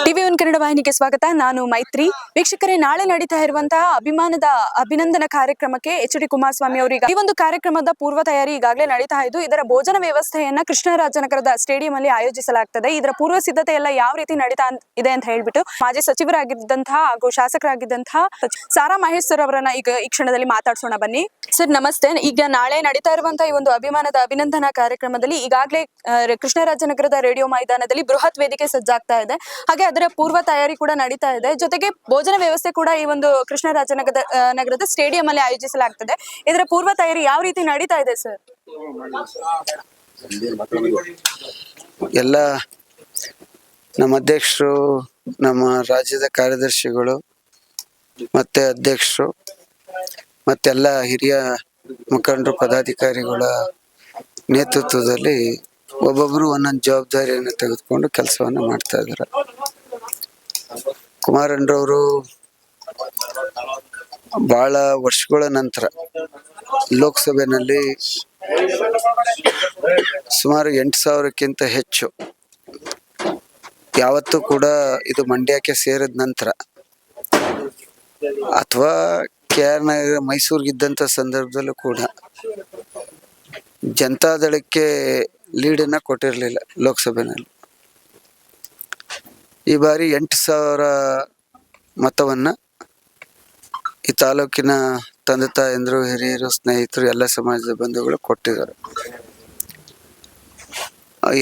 TV one Kannada ವಾಹಿನಿಗೆ ಸ್ವಾಗತ. ನಾನು ಮೈತ್ರಿ. ವೀಕ್ಷಕರೇ, ನಾಳೆ ನಡೀತಾ ಇರುವಂತಹ ಅಭಿನಂದನಾ ಕಾರ್ಯಕ್ರಮಕ್ಕೆ ಎಚ್.ಡಿ. ಕುಮಾರಸ್ವಾಮಿ ಅವರಿಗೆ ಈ ಒಂದು ಕಾರ್ಯಕ್ರಮದ ಪೂರ್ವ ತಯಾರಿ ಈಗಾಗಲೇ ನಡೀತಾ ಇದ್ದು, ಇದರ ಭೋಜನ ವ್ಯವಸ್ಥೆಯನ್ನ ಕೃಷ್ಣರಾಜನಗರದ ಸ್ಟೇಡಿಯಂ ಅಲ್ಲಿ ಆಯೋಜಿಸಲಾಗ್ತದೆ. ಇದರ ಪೂರ್ವ ಸಿದ್ಧತೆ ಎಲ್ಲ ಯಾವ ರೀತಿ ನಡೀತಾ ಇದೆ ಅಂತ ಹೇಳ್ಬಿಟ್ಟು ಮಾಜಿ ಸಚಿವರಾಗಿದ್ದಂತಹ ಹಾಗೂ ಶಾಸಕರಾಗಿದ್ದಂತಹ ಸಾರಾ ಮಹೇಶ್ ಸರ್ ಅವರನ್ನ ಈಗ ಈ ಕ್ಷಣದಲ್ಲಿ ಮಾತಾಡ್ಸೋಣ ಬನ್ನಿ. ಸರ್ ನಮಸ್ತೆ. ಈಗ ನಾಳೆ ನಡೀತಾ ಇರುವಂತಹ ಈ ಒಂದು ಅಭಿನಂದನಾ ಕಾರ್ಯಕ್ರಮದಲ್ಲಿ ಈಗಾಗಲೇ ಕೃಷ್ಣರಾಜನಗರದ ರೇಡಿಯೋ ಮೈದಾನದಲ್ಲಿ ಬೃಹತ್ ವೇದಿಕೆ ಸಜ್ಜಾಗ್ತಾ ಇದೆ. ಹಾಗೆ ಅದರ ಪೂರ್ವ ತಯಾರಿ ಕೂಡ ನಡೀತಾ ಇದೆ. ಜೊತೆಗೆ ಭೋಜನ ವ್ಯವಸ್ಥೆ ಕೂಡ ಈ ಒಂದು ನಗರದ ಸ್ಟೇಡಿಯಂ ಅಲ್ಲಿ ಆಯೋಜಿಸಲಾಗ್ತದೆ. ಇದರ ಪೂರ್ವ ತಯಾರಿ ಯಾವ ರೀತಿ ನಡೀತಾ ಇದೆ ಸರ್? ಎಲ್ಲ ನಮ್ಮ ಅಧ್ಯಕ್ಷರು, ನಮ್ಮ ರಾಜ್ಯದ ಕಾರ್ಯದರ್ಶಿಗಳು ಮತ್ತೆ ಅಧ್ಯಕ್ಷರು ಮತ್ತೆಲ್ಲ ಹಿರಿಯ ಮುಖಂಡರು, ಪದಾಧಿಕಾರಿಗಳ ನೇತೃತ್ವದಲ್ಲಿ ಒಬ್ಬೊಬ್ರು ಒಂದೊಂದು ಜವಾಬ್ದಾರಿಯನ್ನು ತೆಗೆದುಕೊಂಡು ಕೆಲಸವನ್ನು ಮಾಡ್ತಾ ಇದ್ದಾರೆ. ಕುಮಾರಣ್ಣರವರು ಬಹಳ ವರ್ಷಗಳ ನಂತರ ಲೋಕಸಭೆಯಲ್ಲಿ ಸುಮಾರು 8,000ಕ್ಕಿಂತ ಹೆಚ್ಚು, ಯಾವತ್ತೂ ಕೂಡ ಇದು ಮಂಡ್ಯಕ್ಕೆ ಸೇರಿದ ನಂತರ ಅಥವಾ KR ನಗರ ಮೈಸೂರಿಗಿದ್ದಂಥ ಸಂದರ್ಭದಲ್ಲೂ ಕೂಡ ಜನತಾದಳಕ್ಕೆ ಲೀಡನ್ನು ಕೊಟ್ಟಿರಲಿಲ್ಲ ಲೋಕಸಭೆಯಲ್ಲಿ. ಈ ಬಾರಿ 8,000 ಮತವನ್ನು ಈ ತಾಲೂಕಿನ ತಂದೆ ತಾಯಂದರು, ಹಿರಿಯರು, ಸ್ನೇಹಿತರು, ಎಲ್ಲ ಸಮಾಜದ ಬಂಧುಗಳು ಕೊಟ್ಟಿದ್ದಾರೆ.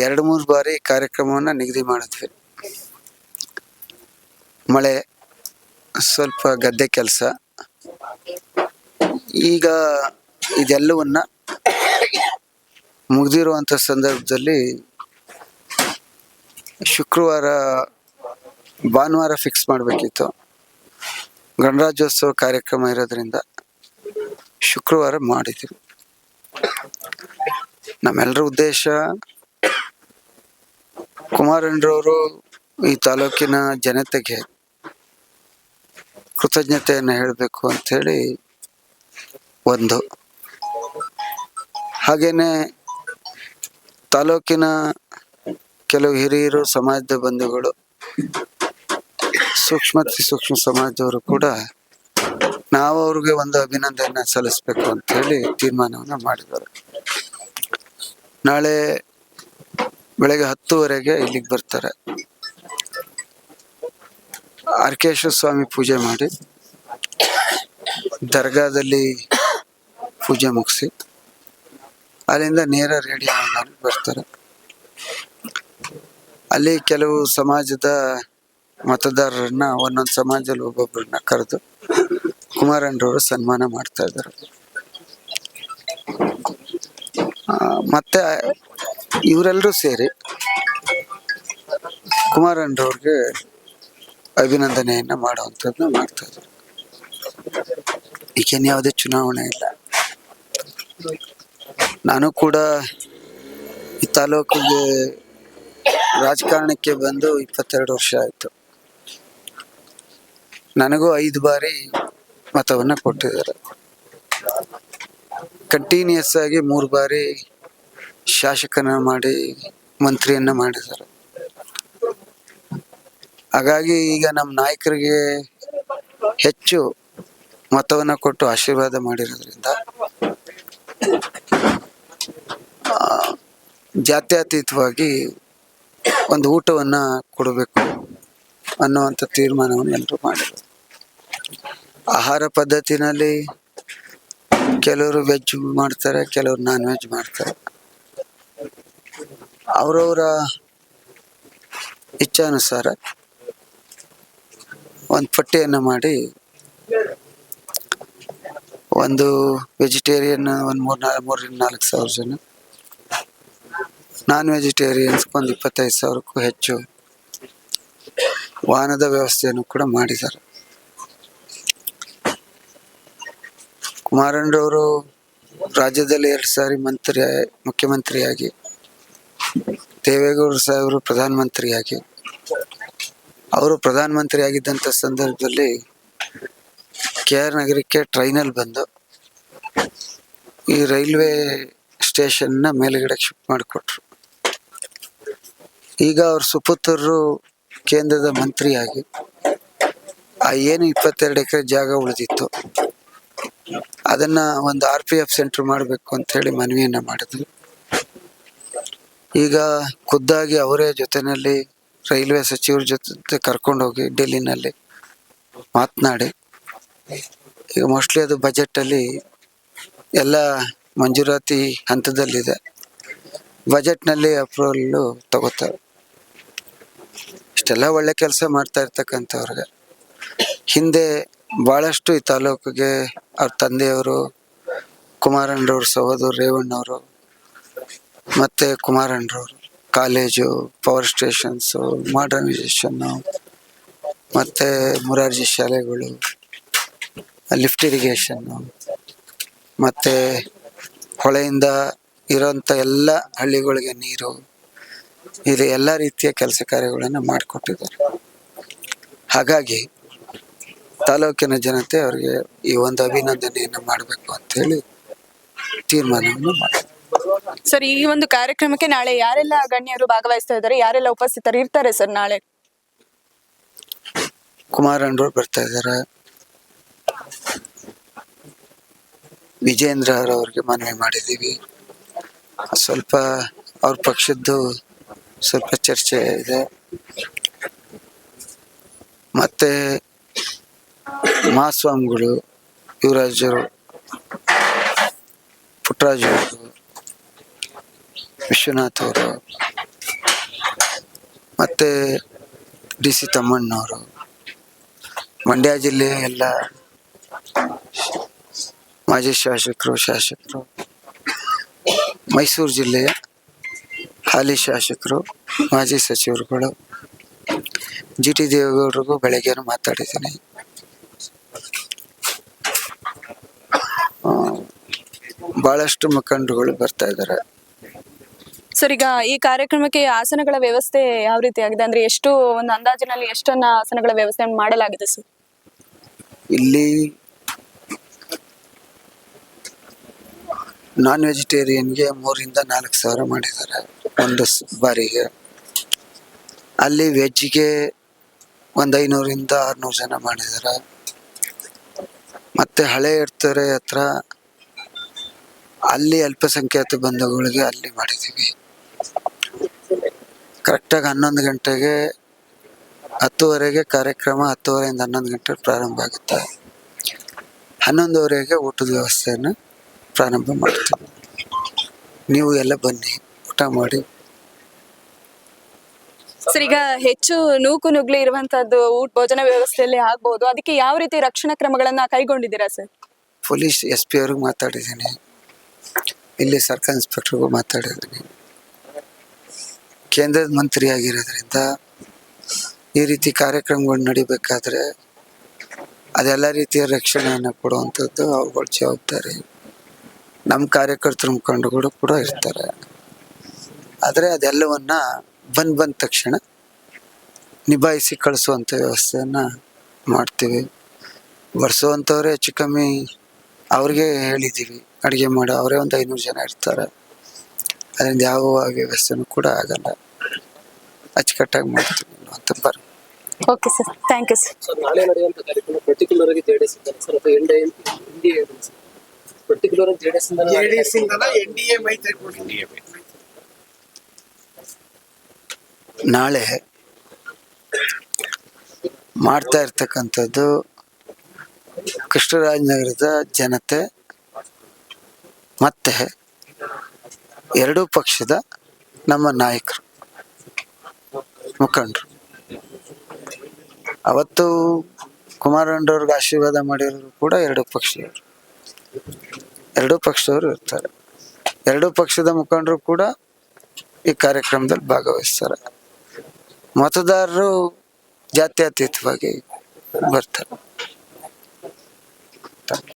2-3 ಬಾರಿ ಕಾರ್ಯಕ್ರಮವನ್ನು ನಿಗದಿ ಮಾಡಿದ್ವಿ. ಮಳೆ, ಸ್ವಲ್ಪ ಗದ್ದೆ ಕೆಲಸ, ಈಗ ಇದೆಲ್ಲವನ್ನ ಮುಗಿದಿರುವಂಥ ಸಂದರ್ಭದಲ್ಲಿ ಭಾನುವಾರ ಫಿಕ್ಸ್ ಮಾಡಬೇಕಿತ್ತು. ಗಣರಾಜ್ಯೋತ್ಸವ ಕಾರ್ಯಕ್ರಮ ಇರೋದ್ರಿಂದ ಶುಕ್ರವಾರ ಮಾಡಿದ್ದೀವಿ. ನಮ್ಮೆಲ್ಲರ ಉದ್ದೇಶ ಕುಮಾರಣ್ಣರವರು ಈ ತಾಲೂಕಿನ ಜನತೆಗೆ ಕೃತಜ್ಞತೆಯನ್ನು ಹೇಳಬೇಕು ಅಂಥೇಳಿ ಒಂದು. ಹಾಗೇನೆ ತಾಲೂಕಿನ ಕೆಲವು ಹಿರಿಯರು, ಸಮಾಜದ ಬಂಧುಗಳು, ಸೂಕ್ಷ್ಮ ಸಮಾಜದವರು ಕೂಡ ನಾವು ಅವ್ರಿಗೆ ಒಂದು ಅಭಿನಂದನೆ ಸಲ್ಲಿಸಬೇಕು ಅಂತೇಳಿ ತೀರ್ಮಾನವನ್ನು ಮಾಡಿದ್ದಾರೆ. ನಾಳೆ ಬೆಳಗ್ಗೆ 10:00 ಇಲ್ಲಿಗೆ ಬರ್ತಾರೆ. ಅರ್ಕೇಶ್ವರ ಸ್ವಾಮಿ ಪೂಜೆ ಮಾಡಿ ದರ್ಗಾದಲ್ಲಿ ಪೂಜೆ ಮುಗಿಸಿ ಅಲ್ಲಿಂದ ನೇರ ರೇಡಿಯೋ ಮೈದಾನಕ್ಕೆ ಬರ್ತಾರೆ. ಅಲ್ಲಿ ಕೆಲವು ಸಮಾಜದ ಮತದಾರರನ್ನ, ಒಂದೊಂದು ಸಮಾಜದಲ್ಲಿ ಒಬ್ಬೊಬ್ಬರನ್ನ ಕರೆದು ಕುಮಾರಣ್ಣರವರು ಸನ್ಮಾನ ಮಾಡ್ತಾ ಇದ್ದಾರೆ. ಮತ್ತೆ ಇವರೆಲ್ಲರೂ ಸೇರಿ ಕುಮಾರಣ್ಣರವ್ರಿಗೆ ಅಭಿನಂದನೆಯನ್ನ ಮಾಡುವಂಥದ್ದನ್ನ ಮಾಡ್ತಾ ಇದ್ದಾರೆ. ಈಗೇನು ಯಾವುದೇ ಚುನಾವಣೆ ಇಲ್ಲ. ನಾನು ಕೂಡ ಈ ತಾಲೂಕಿಗೆ ರಾಜಕಾರಣಕ್ಕೆ ಬಂದು 22 ವರ್ಷ ಆಯಿತು. ನನಗೂ 5 ಬಾರಿ ಮತವನ್ನು ಕೊಟ್ಟಿದ್ದಾರೆ. ಕಂಟಿನ್ಯೂಸ್ ಆಗಿ 3 ಬಾರಿ ಶಾಸಕನ ಮಾಡಿ ಮಂತ್ರಿಯನ್ನ ಮಾಡಿದ್ದಾರೆ. ಹಾಗಾಗಿ ಈಗ ನಮ್ಮ ನಾಯಕರಿಗೆ ಹೆಚ್ಚು ಮತವನ್ನು ಕೊಟ್ಟು ಆಶೀರ್ವಾದ ಮಾಡಿರೋದ್ರಿಂದ ಜಾತ್ಯತೀತವಾಗಿ ಒಂದು ಊಟವನ್ನು ಕೊಡಬೇಕು ಅನ್ನುವಂಥ ತೀರ್ಮಾನವನ್ನು ಎಲ್ಲರೂ ಮಾಡಿದರು. ಆಹಾರ ಪದ್ಧತಿನಲ್ಲಿ ಕೆಲವರು ವೆಜ್ ಮಾಡ್ತಾರೆ, ಕೆಲವರು ನಾನ್ ವೆಜ್ ಮಾಡ್ತಾರೆ. ಅವರವರ ಇಚ್ಛಾನುಸಾರ ಒಂದು ಪಟ್ಟಿಯನ್ನು ಮಾಡಿ, ಒಂದು ವೆಜಿಟೇರಿಯನ್ ಒಂದು 3,000-4,000 ಜನ, ನಾನ್ ವೆಜಿಟೇರಿಯನ್ಸ್ ಒಂದು 25,000ಕ್ಕೂ ಹೆಚ್ಚು ವಾಹನದ ವ್ಯವಸ್ಥೆಯನ್ನು ಕೂಡ ಮಾಡಿದ್ದಾರೆ. ಕುಮಾರಣ್ಣರವರು ರಾಜ್ಯದಲ್ಲಿ 2 ಸಾರಿ ಮುಖ್ಯಮಂತ್ರಿಯಾಗಿ, ದೇವೇಗೌಡರು ಸಾಹೇಬರು ಪ್ರಧಾನಮಂತ್ರಿಯಾಗಿ, ಅವರು ಪ್ರಧಾನಮಂತ್ರಿ ಆಗಿದ್ದಂಥ ಸಂದರ್ಭದಲ್ಲಿ KR ನಗರಕ್ಕೆ ಟ್ರೈನಲ್ಲಿ ಬಂದು ಈ ರೈಲ್ವೆ ಸ್ಟೇಷನ್ನ ಮೇಲುಗಡೆ ಶಿಫ್ಟ್ ಮಾಡಿಕೊಟ್ರು. ಈಗ ಅವ್ರ ಸುಪುತ್ರರು ಕೇಂದ್ರದ ಮಂತ್ರಿಯಾಗಿ ಏನು 22 ಎಕರೆ ಜಾಗ ಉಳಿದಿತ್ತು ಅದನ್ನ ಒಂದು RPF ಸೆಂಟರ್ ಮಾಡಬೇಕು ಅಂತ ಹೇಳಿ ಮನವಿಯನ್ನ ಮಾಡಿದ್ರು. ಈಗ ಖುದ್ದಾಗಿ ಅವರೇ ಜೊತೆಯಲ್ಲಿ ರೈಲ್ವೆ ಸಚಿವರ ಜೊತೆ ಕರ್ಕೊಂಡೋಗಿ ಡೆಲ್ಲಿನಲ್ಲಿ ಮಾತನಾಡಿ ಈಗ ಮೋಸ್ಟ್ಲಿ ಅದು ಬಜೆಟಲ್ಲಿ ಎಲ್ಲ ಮಂಜೂರಾತಿ ಹಂತದಲ್ಲಿದೆ. ಬಜೆಟ್ನಲ್ಲಿ ಅಪ್ರೂವಲ್ಲು ತಗೋತಾರೆ. ಇಷ್ಟೆಲ್ಲ ಒಳ್ಳೆ ಕೆಲಸ ಮಾಡ್ತಾ ಇರ್ತಕ್ಕಂಥವ್ರಿಗೆ ಹಿಂದೆ ಭಾಳಷ್ಟು ಈ ತಾಲೂಕಿಗೆ ಅವ್ರ ತಂದೆಯವರು ಕುಮಾರಣ್ಣರವ್ರ ಸಹೋದರ ರೇವಣ್ಣವರು ಮತ್ತು ಕುಮಾರಣ್ಣರವರು ಕಾಲೇಜು, ಪವರ್ ಸ್ಟೇಷನ್ಸು, ಮಾಡರ್ನೈಸೇಷನ್ನು ಮತ್ತು ಮುರಾರ್ಜಿ ಶಾಲೆಗಳು, ಲಿಫ್ಟ್ ಇರಿಗೇಷನ್ನು ಮತ್ತು ಹೊಳೆಯಿಂದ ಇರೋಂಥ ಎಲ್ಲ ಹಳ್ಳಿಗಳಿಗೆ ನೀರು, ಇದು ಎಲ್ಲ ರೀತಿಯ ಕೆಲಸ ಕಾರ್ಯಗಳನ್ನು ಮಾಡಿಕೊಟ್ಟಿದ್ದಾರೆ. ಹಾಗಾಗಿ ತಾಲೂಕಿನ ಜನತೆ ಅವರಿಗೆ ಈ ಒಂದು ಅಭಿನಂದನೆಯನ್ನು ಮಾಡಬೇಕು ಅಂತೇಳಿ ತೀರ್ಮಾನವನ್ನು ಮಾಡಿದ್ರು. ಸರ್, ಈ ಒಂದು ಕಾರ್ಯಕ್ರಮಕ್ಕೆ ನಾಳೆ ಯಾರೆಲ್ಲ ಗಣ್ಯರು ಭಾಗವಹಿಸ್ತಾ ಇದ್ದಾರೆ, ಯಾರೆಲ್ಲ ಉಪಸ್ಥಿತರು ಇರ್ತಾರೆ ಸರ್ ನಾಳೆ? ಕುಮಾರಣ್ಣರು ಬರ್ತಾ ಇದ್ದಾರೆ, ವಿಜೇಂದ್ರ ಅವ್ರಿಗೆ ಮನವಿ ಮಾಡಿದ್ದೀವಿ. ಸ್ವಲ್ಪ ಅವ್ರ ಪಕ್ಷದ್ದು ಸ್ವಲ್ಪ ಚರ್ಚೆ ಇದೆ. ಮತ್ತೆ ಮಹಾಸ್ವಾಮಿಗಳು, ಯುವರಾಜರು, ಪುಟ್ಟರಾಜು ಅವರು, ವಿಶ್ವನಾಥ್ ಅವರು, ಮತ್ತೆ DC ತಮ್ಮಣ್ಣವರು, ಮಂಡ್ಯ ಜಿಲ್ಲೆಯ ಎಲ್ಲ ಮಾಜಿ ಶಾಸಕರು, ಮೈಸೂರು ಜಿಲ್ಲೆಯ ಹಾಲಿ ಶಾಸಕರು, ಮಾಜಿ ಸಚಿವರುಗಳು, GT ದೇವೇಗೌಡರಿಗೂ ಬೆಳಗ್ಗೆನೂ ಮಾತಾಡಿದ್ದೀನಿ. ಭಾಳಷ್ಟು ಮುಖಂಡರುಗಳು ಬರ್ತಾ ಇದ್ದಾರೆ. ಸರ್, ಈಗ ಈ ಕಾರ್ಯಕ್ರಮಕ್ಕೆ ಆಸನಗಳ ವ್ಯವಸ್ಥೆ ಯಾವ ರೀತಿ ಆಗಿದೆ? ಅಂದ್ರೆ ಎಷ್ಟು ಒಂದು ಅಂದಾಜಿನಲ್ಲಿ ಎಷ್ಟನ್ನ ಆಸನಗಳ ವ್ಯವಸ್ಥೆ ಮಾಡಲಾಗಿದೆ ಸರ್? ಇಲ್ಲಿ ನಾನ್ ವೆಜಿಟೇರಿಯನ್ಗೆ 3,000 to 4,000 ಮಾಡಿದ್ದಾರೆ ಒಂದು ಬಾರಿಗೆ. ಅಲ್ಲಿ ವೆಜ್ಗೆ ಒಂದು 500 to 600 ಜನ ಮಾಡಿದ್ದಾರೆ. ಮತ್ತೆ ಹಳೆ ಎಡ್ತರೆ ಹತ್ರ ಅಲ್ಲಿ ಅಲ್ಪಸಂಖ್ಯಾತ ಬಂಧುಗಳಿಗೆ ಅಲ್ಲಿ ಮಾಡಿದ್ದೀವಿ. ಕರೆಕ್ಟಾಗಿ 11 ಗಂಟೆಗೆ 10:30ಗೆ ಕಾರ್ಯಕ್ರಮ, 10:30 ಇಂದ 11 ಗಂಟೆ ಪ್ರಾರಂಭ ಆಗುತ್ತೆ. 11:30ಗೆ ಊಟದ ವ್ಯವಸ್ಥೆಯನ್ನು ಪ್ರಾರಂಭ ಮಾಡ್ತೀವಿ. ನೀವು ಎಲ್ಲ ಬನ್ನಿ, ಊಟ ಮಾಡಿ. ಸರ್, ಈಗ ಹೆಚ್ಚು ನೂಕು ನುಗ್ಲಿ ಇರುವಂತದ್ದು ಭೋಜನ ವ್ಯವಸ್ಥೆಯಲ್ಲಿ ಆಗ್ಬಹುದು, ಅದಕ್ಕೆ ಯಾವ ರೀತಿ ರಕ್ಷಣಾ ಕ್ರಮಗಳನ್ನ ಕೈಗೊಂಡಿದ್ದೀರಾ ಸರ್? ಪೊಲೀಸ್ SP ಅವ್ರಿಗೆ ಮಾತಾಡಿದ್ದೀನಿ, ಇಲ್ಲಿ ಸರ್ಕಲ್ ಇನ್ಸ್ಪೆಕ್ಟರ್ಗೂ ಮಾತಾಡಿದ್ದೀನಿ. ಕೇಂದ್ರದ ಮಂತ್ರಿ ಆಗಿರೋದ್ರಿಂದ ಈ ರೀತಿ ಕಾರ್ಯಕ್ರಮಗಳು ನಡಿಬೇಕಾದ್ರೆ ಅದೆಲ್ಲ ರೀತಿಯ ರಕ್ಷಣೆಯನ್ನು ಕೊಡುವಂಥದ್ದು ಅವ್ಗಳ ಜವಾಬ್ದಾರಿ. ನಮ್ಮ ಕಾರ್ಯಕರ್ತರು ಮುಖಂಡರುಗಳು ಕೂಡ ಇರ್ತಾರೆ. ಆದರೆ ಅದೆಲ್ಲವನ್ನ ಬಂದ ತಕ್ಷಣ ನಿಭಾಯಿಸಿ ಕಳಿಸುವಂಥ ವ್ಯವಸ್ಥೆಯನ್ನು ಮಾಡ್ತೀವಿ. ಬಡಿಸುವಂಥವ್ರೆ ಹೆಚ್ಚು ಕಮ್ಮಿ ಅವ್ರಿಗೆ ಹೇಳಿದ್ದೀವಿ, ಅಡುಗೆ ಮಾಡೋ ಅವರೇ ಒಂದು 500 ಜನ ಇರ್ತಾರೆ. ಅದರಿಂದ ಯಾವ ವ್ಯವಸ್ಥೆನೂ ಕೂಡ ಆಗಲ್ಲ, ಅಚ್ಚುಕಟ್ಟಾಗಿ ಮಾಡ್ತೀವಿ ಅಂತ ಬರ್ರಿ. Okay sir, thank you sir. Sir, ನಾಳೆ ನಡೆಯುವಂತ ಕಾರ್ಯಕ್ರಮ ಪರ್ಟಿಕ್ಯುಲರ್ ಆಗಿ JDS ಇದ್ದಾರೆ ಸರ್, ಅಥವಾ NDA ಪರ್ಟಿಕ್ಯುಲರ್ ಆಗಿ JDS ಇಂದ NDA ಮೈತ್ರಿಕೂಟ ನಾಳೆ ಮಾಡ್ತಾ ಇರ್ತಕ್ಕಂಥದ್ದು ಕೃಷ್ಣರಾಜನಗರದ ಜನತೆ ಮತ್ತೆ ಎರಡೂ ಪಕ್ಷದ ನಮ್ಮ ನಾಯಕರು, ಮುಖಂಡರು. ಅವತ್ತು ಕುಮಾರಣ್ಣವ್ರಿಗೆ ಆಶೀರ್ವಾದ ಮಾಡಿರೋರು ಕೂಡ ಎರಡೂ ಪಕ್ಷದವರು ಇರ್ತಾರೆ. ಎರಡೂ ಪಕ್ಷದ ಮುಖಂಡರು ಕೂಡ ಈ ಕಾರ್ಯಕ್ರಮದಲ್ಲಿ ಭಾಗವಹಿಸ್ತಾರೆ. ಮತದಾರರು ಜಾತ್ಯತೀತವಾಗಿ ಬರ್ತಾರೆ.